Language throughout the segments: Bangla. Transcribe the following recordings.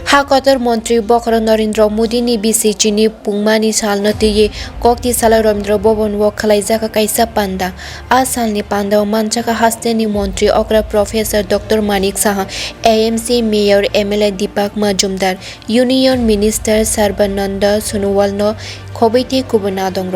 हाकतर मंत्री बखर नरेंद्र मोदी नि बिसिचिनि पुंगमानि सालनतिये कोक्ति साला रवींद्र भवन व खलाइजाका काइसा पांदा आ सालनि पांदा मानचाका हास्तेनि मंत्री अक्रा professor doctor Manik Saha AMC mayor MLA Deepak Majumdar union minister Sarbananda Sonowal न खोबैति कुबनादंग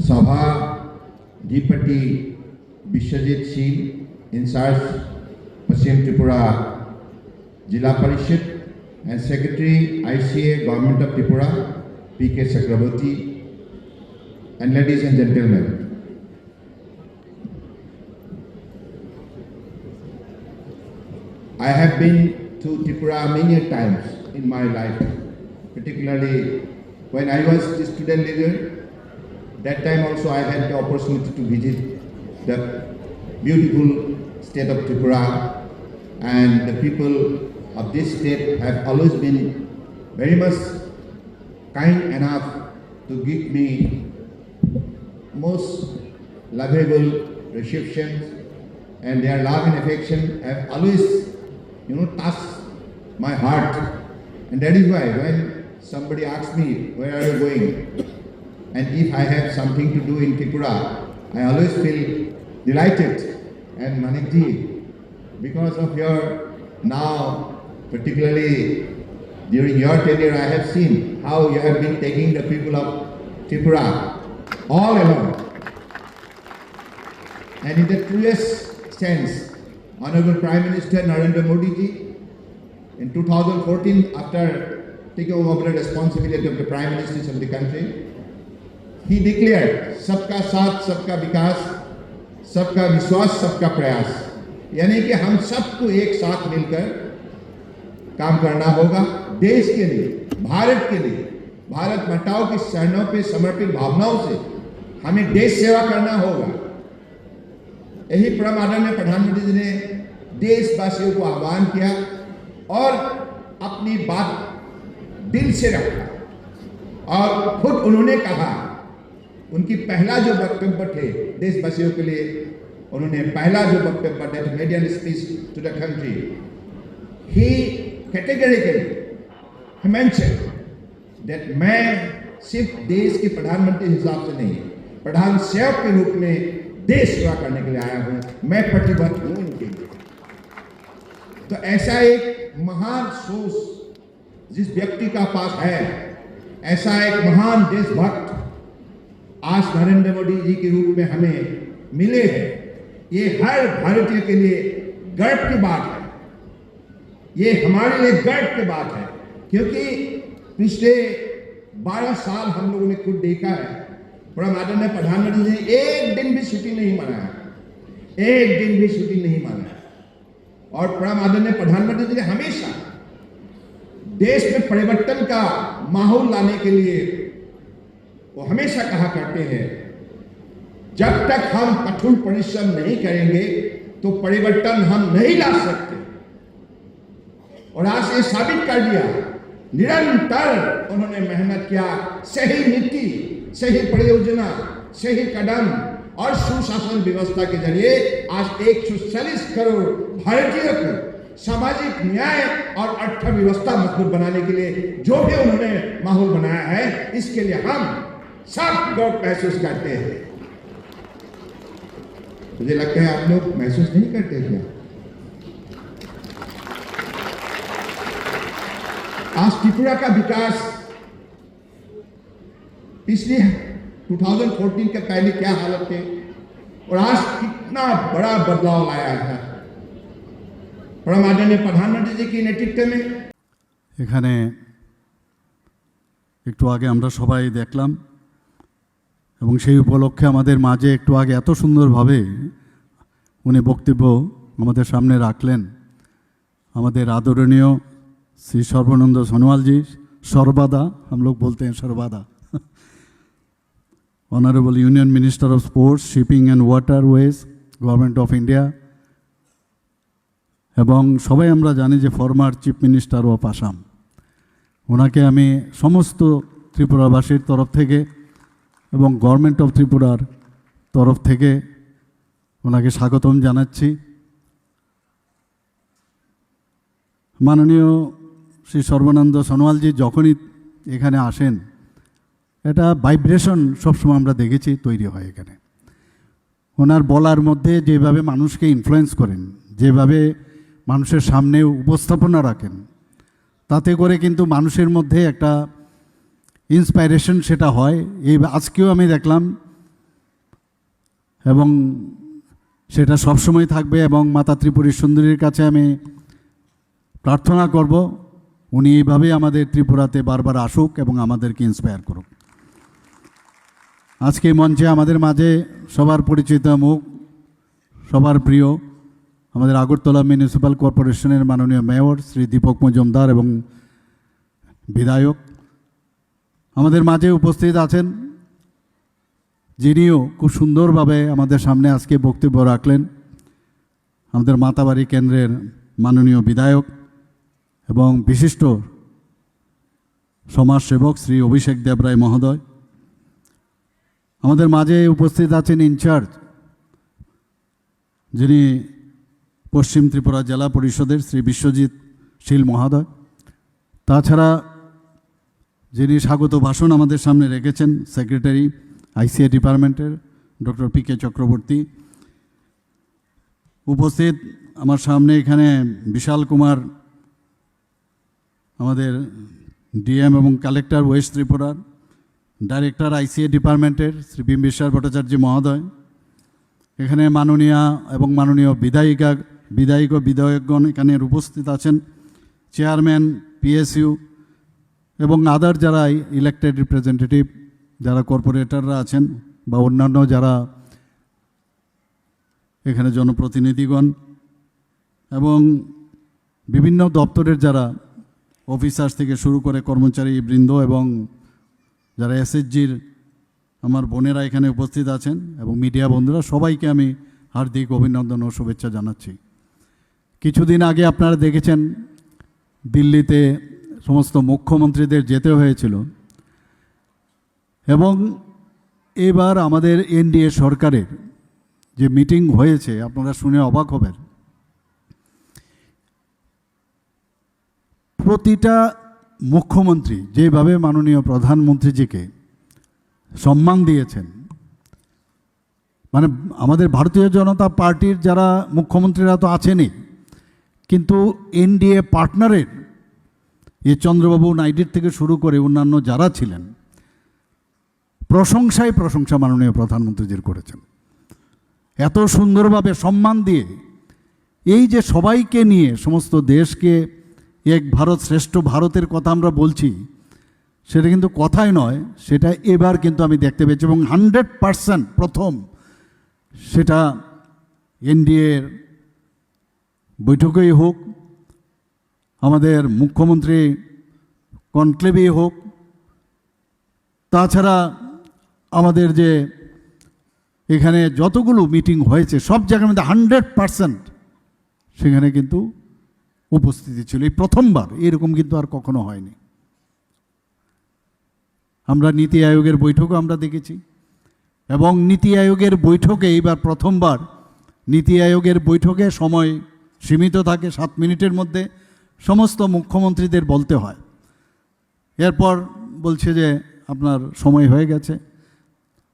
सभा deputy Biswajit Singh incharge Paschim Tripura Zilla Parishad and Secretary ICA Government of Tripura P.K. Chakraborty and ladies and gentlemen, I have been to Tripura many times in my life, particularly when I was the student leader. That time also I had the opportunity to visit the beautiful state of Tripura, and the people of this state have always been very much kind enough to give me most lovable receptions, and their love and affection have always, touched my heart. And that is why when somebody asks me, where are you going? And if I have something to do in Tripura, I always feel delighted. And Manikji, because of your now, particularly during your tenure, I have seen how you have been taking the people of Tripura all along. And in the truest sense, Honorable Prime Minister Narendra Modi ji, in 2014, after taking over the responsibility of the Prime Ministers of the country, he declared, "Sabka Saath, Sabka Vikas, Sabka Vishwas, Sabka Prayas." यानी कि हम सबको एक साथ मिलकर काम करना होगा देश के लिए, भारत के लिए, भारत माताओं की शरणों पे समर्पित भावनाओं से हमें देश सेवा करना होगा। यही परम आदरणीय प्रधानमंत्री जी ने देशवासियों को आह्वान किया और अपनी बात दिल से रखा और खुद उन्होंने कहा, उनकी पहला जो वक्तव्य थे देशवासियों के लिए, उन्होंने पहला जो वक्तव्य थे to maiden speech to the country, he categorically mention that मैं सिर्फ देश के प्रधानमंत्री हिसाब से नहीं, प्रधान सेवक के रूप में देश सेवा करने के लिए आया हूं, मैं प्रतिबद्ध हूं इनके लिए। तो ऐसा एक महान सोच जिस व्यक्ति का पास है, ऐसा एक महान देशभक्त आज नरेंद्र मोदी जी के रूप में हमें मिले हैं, ये हर भारतीय के लिए गर्व की बात है। ये हमारे लिए गर्व की बात है क्योंकि पिछले 12 साल हम लोगों ने खुद देखा है, परम आदरणीय प्रधानमंत्री जी ने एक दिन भी छुट्टी नहीं मनाया, एक दिन भी छुट्टी नहीं मनाया। और परम आदरणीय प्रधानमंत्री जी ने हमेशा देश में परिवर्तन का माहौल लाने के लिए वो हमेशा कहा करते हैं, जब तक हम कठोर परिश्रम नहीं करेंगे तो परिवर्तन हम नहीं ला सकते। और आज ये साबित कर दिया, निरंतर उन्होंने मेहनत किया, सही नीति, सही परियोजना, सही कदम और सुशासन व्यवस्था के जरिए आज 140 करोड़ भारतीयों को सामाजिक न्याय और अर्थव्यवस्था मजबूत बनाने के लिए जो भी उन्होंने माहौल बनाया है, इसके लिए हम सब गर्व महसूस करते हैं। मुझे लगता है आप लोग महसूस नहीं करते क्या? आज त्रिपुरा का विकास पिछले 2014 के पहले क्या हालत थे और आज कितना बड़ा बदलाव लाया है परम आदरणीय प्रधानमंत्री जी के नेतृत्व में। এখানে একটু আগে আমরা সবাই দেখলাম এবং সেই উপলক্ষে আমাদের মাঝে একটু আগে এত সুন্দরভাবে উনি বক্তব্য আমাদের সামনে রাখলেন আমাদের আদরণীয় श्री सर्बानंद सोनोवाल जी, सर्बादा हम लोग बोलते हैं सर्बादा, honourable union minister of sports, shipping and waterways, government of India, एवं सबाई आमरा जानी जे former chief minister of Assam, ओनाके आमी समस्त त्रिपुराबासीर तरफ थेके एवं गवर्नमेंट ऑफ त्रिपुरार तरफ थेके ओनाके स्वागतम जानाच्छि। মাননীয় শ্রী সর্বানন্দ সোনোয়ালজি যখনই এখানে আসেন, এটা ভাইব্রেশন সবসময় আমরা দেখেছি তৈরি হয় এখানে। ওনার বলার মধ্যে যেভাবে মানুষকে ইনফ্লুয়েন্স করেন, যেভাবে মানুষের সামনে উপস্থাপনা রাখেন, তাতে করে কিন্তু মানুষের মধ্যে একটা ইন্সপাইরেশন সেটা হয়। এই আজকেও আমি দেখলাম, এবং সেটা সবসময় থাকবে। এবং মাতা ত্রিপুরী সুন্দরীর কাছে আমি প্রার্থনা করব, উনি এইভাবেই আমাদের ত্রিপুরাতে বারবার আসুক এবং আমাদেরকে ইন্সপায়ার করুক। আজকে মঞ্চে আমাদের মাঝে সবার পরিচিত মুখ, সবার প্রিয়, আমাদের আগরতলা মিউনিসিপ্যাল কর্পোরেশনের মাননীয় মেয়র শ্রী দীপক মজুমদার এবং বিধায়ক আমাদের মাঝে উপস্থিত আছেন, যিনিও খুব সুন্দরভাবে আমাদের সামনে আজকে বক্তব্য রাখলেন। আমাদের মাতাবাড়ি কেন্দ্রের মাননীয় বিধায়ক এবং বিশিষ্ট সমাজসেবক শ্রী অভিষেক দেবরায় মহোদয়। আমাদের মাঝে উপস্থিত আছেন ইনচার্জ, যিনি পশ্চিম ত্রিপুরা জেলা পরিষদের শ্রী বিশ্বজিৎ শীল মহোদয়। তাছাড়া যিনি স্বাগত ভাষণ আমাদের সামনে রেখেছেন, সেক্রেটারি আইসিএ ডিপার্টমেন্টের ডক্টর পি.কে. চক্রবর্তী। উপস্থিত আমার সামনে এখানে বিশাল কুমার, আমাদের ডিএম এবং কালেক্টর ওয়েস্ট ত্রিপুরার, ডাইরেক্টর আইসিএ ডিপার্টমেন্টের শ্রী বিম্বিসার ভট্টাচার্য মহোদয়। এখানে মাননীয়া এবং মাননীয় বিধায়ক ও বিধায়কগণ এখানে উপস্থিত আছেন, চেয়ারম্যান পিএসইউ এবং আদার যারা ইলেক্টেড রিপ্রেজেন্টেটিভ, যারা কর্পোরেটররা আছেন বা অন্যান্য যারা এখানে জনপ্রতিনিধিগণ এবং বিভিন্ন দপ্তরের যারা অফিসার্স থেকে শুরু করে কর্মচারী বৃন্দ এবং যারা এসএসজির আমার বোনেরা এখানে উপস্থিত আছেন এবং মিডিয়া বন্ধুরা, সবাইকে আমি হার্দিক অভিনন্দন ও শুভেচ্ছা জানাচ্ছি। কিছুদিন আগে আপনারা দেখেছেন দিল্লিতে সমস্ত মুখ্যমন্ত্রীদের যেতে হয়েছিল, এবং এবার আমাদের এনডিএ সরকারের যে মিটিং হয়েছে আপনারা শুনে অবাক হবেন। প্রতিটা মুখ্যমন্ত্রী যেভাবে মাননীয় প্রধানমন্ত্রীজিকে সম্মান দিয়েছেন, মানে আমাদের ভারতীয় জনতা পার্টির যারা মুখ্যমন্ত্রীরা তো আছেনই, কিন্তু এনডিএ পার্টনারের এ চন্দ্রবাবু নাইডুর থেকে শুরু করে অন্যান্য যারা ছিলেন, প্রশংসা মাননীয় প্রধানমন্ত্রীজির করেছেন। এত সুন্দরভাবে সম্মান দিয়ে এই যে সবাইকে নিয়ে সমস্ত দেশকে এক ভারত শ্রেষ্ঠ ভারতের কথা আমরা বলছি, সেটা কিন্তু কথাই নয়, সেটা এবার কিন্তু আমি দেখতে পেয়েছি। এবং 100% প্রথম সেটা এনডিএর বৈঠকেই হোক, আমাদের মুখ্যমন্ত্রী কনক্লেভেই হোক, তাছাড়া আমাদের যে এখানে যতগুলো মিটিং হয়েছে সব জায়গার মধ্যে 100% সেখানে কিন্তু উপস্থিতি ছিল। এই প্রথমবার, এরকম কিন্তু আর কখনো হয়নি। আমরা নীতি আয়োগের বৈঠকও আমরা দেখেছি, এবং নীতি আয়োগের বৈঠকে এইবার প্রথমবার নীতি আয়োগের বৈঠকে সময় সীমিত থাকে, 7 মিনিটের মধ্যে সমস্ত মুখ্যমন্ত্রীদের বলতে হয়। এরপর বলছে যে আপনার সময় হয়ে গেছে।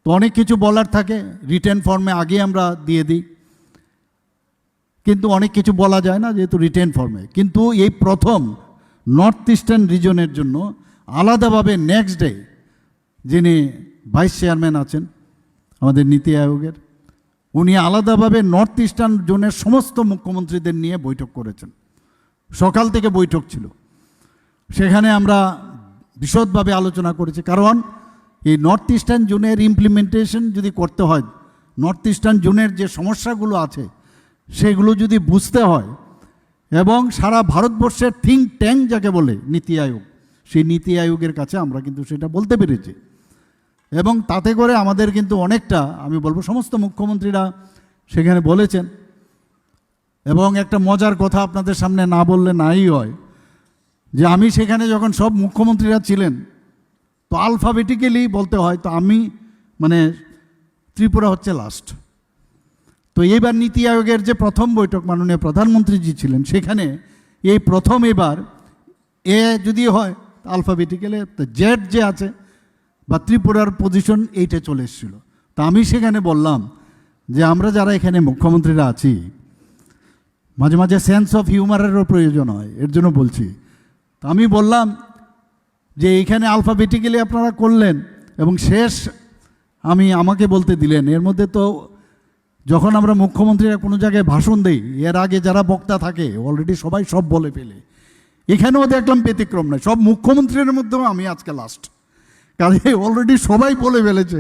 তো অনেক কিছু বলার থাকে, রিটেন ফর্মে আগে আমরা দিয়ে দিই, কিন্তু অনেক কিছু বলা যায় না যেহেতু রিটেন ফর্মে। কিন্তু এই প্রথম নর্থ ইস্টার্ন রিজনের জন্য আলাদাভাবে নেক্সট ডে যিনি ভাইস চেয়ারম্যান আছেন আমাদের নীতি আয়োগের, উনি আলাদাভাবে নর্থ ইস্টার্ন জোনের সমস্ত মুখ্যমন্ত্রীদের নিয়ে বৈঠক করেছেন। সকাল থেকে বৈঠক ছিল, সেখানে আমরা বিশদভাবে আলোচনা করেছি। কারণ এই নর্থ ইস্টার্ন জোনের ইমপ্লিমেন্টেশন যদি করতে হয়, নর্থ ইস্টার্ন জোনের যে সমস্যাগুলো আছে সেগুলো যদি বুঝতে হয়, এবং সারা ভারতবর্ষের থিঙ্ক ট্যাঙ্ক যাকে বলে নীতি আয়োগ, সেই নীতি আয়োগের কাছে আমরা কিন্তু সেটা বলতে পেরেছি। এবং তাতে করে আমাদের কিন্তু অনেকটা, আমি বলবো সমস্ত মুখ্যমন্ত্রীরা সেখানে বলেছেন। এবং একটা মজার কথা আপনাদের সামনে না বললে নাই হয়, যে আমি সেখানে যখন সব মুখ্যমন্ত্রীরা ছিলেন তো আলফাবেটিক্যালি বলতে হয়, তো আমি মানে ত্রিপুরা হচ্ছে লাস্ট। তো এইবার নীতি আয়োগের যে প্রথম বৈঠক মাননীয় প্রধানমন্ত্রীজি ছিলেন, সেখানে এই প্রথম এবার এ যদি হয় আলফাবেটিক্যালে তো জেড যে আছে বা ত্রিপুরার পজিশন এইটা চলে এসেছিলো। তা আমি সেখানে বললাম যে আমরা যারা এখানে মুখ্যমন্ত্রীরা আছি মাঝে মাঝে সেন্স অফ হিউমারেরও প্রয়োজন হয়, এর জন্য বলছি। তো আমি বললাম যে এইখানে আলফাবেটিক্যালি আপনারা করলেন এবং শেষ আমাকে বলতে দিলেন, এর মধ্যে তো যখন আমরা মুখ্যমন্ত্রীরা কোনো জায়গায় ভাষণ দেই এর আগে যারা বক্তা থাকে অলরেডি সবাই সব বলে ফেলে, এখানেও দেখলাম ব্যতিক্রম নয়, সব মুখ্যমন্ত্রীর মধ্যেও আমি আজকে লাস্ট, কারণ অলরেডি সবাই বলে ফেলেছে।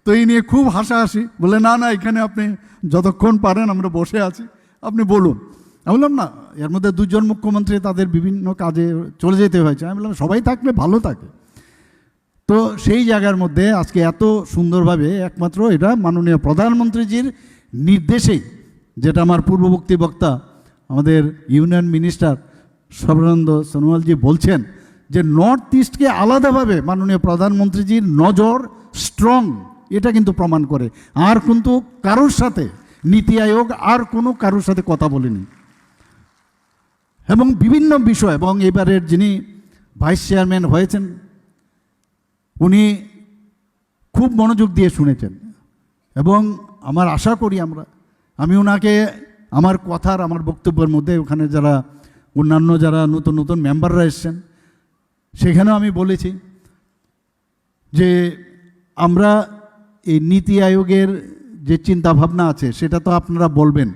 তো এই নিয়ে খুব হাসাহাসি, বলে না না এখানে আপনি যতক্ষণ পারেন আমরা বসে আছি, আপনি বলুন। আমি বললাম না, এর মধ্যে দুজন মুখ্যমন্ত্রী তাদের বিভিন্ন কাজে চলে যেতে হয়েছে, আমি বললাম সবাই থাকলে ভালো থাকে। তো সেই জায়গার মধ্যে আজকে এত সুন্দরভাবে একমাত্র এটা মাননীয় প্রধানমন্ত্রীজির নির্দেশেই, যেটা আমার পূর্ববর্তী বক্তা আমাদের ইউনিয়ন মিনিস্টার সর্বানন্দ সোনোয়ালজি বলছেন যে নর্থ ইস্টকে আলাদাভাবে মাননীয় প্রধানমন্ত্রীজির নজর স্ট্রং, এটা কিন্তু প্রমাণ করে। আর কিন্তু কারোর সাথে নীতি আয়োগ আর কোনো কারোর সাথে কথা বলেনি এবং বিভিন্ন বিষয়, এবং এবারের যিনি ভাইস চেয়ারম্যান হয়েছেন উনি খুব মনোযোগ দিয়ে শুনেছেন এবং আমার আশা করি আমি ওনাকে আমার কথার আমার বক্তব্যের মধ্যে ওখানে যারা অন্যান্য যারা নতুন নতুন মেম্বাররা এসছেন সেখানেও আমি বলেছি যে আমরা এই নীতি আয়োগের যে চিন্তাভাবনা আছে সেটা তো আপনারা বলবেন,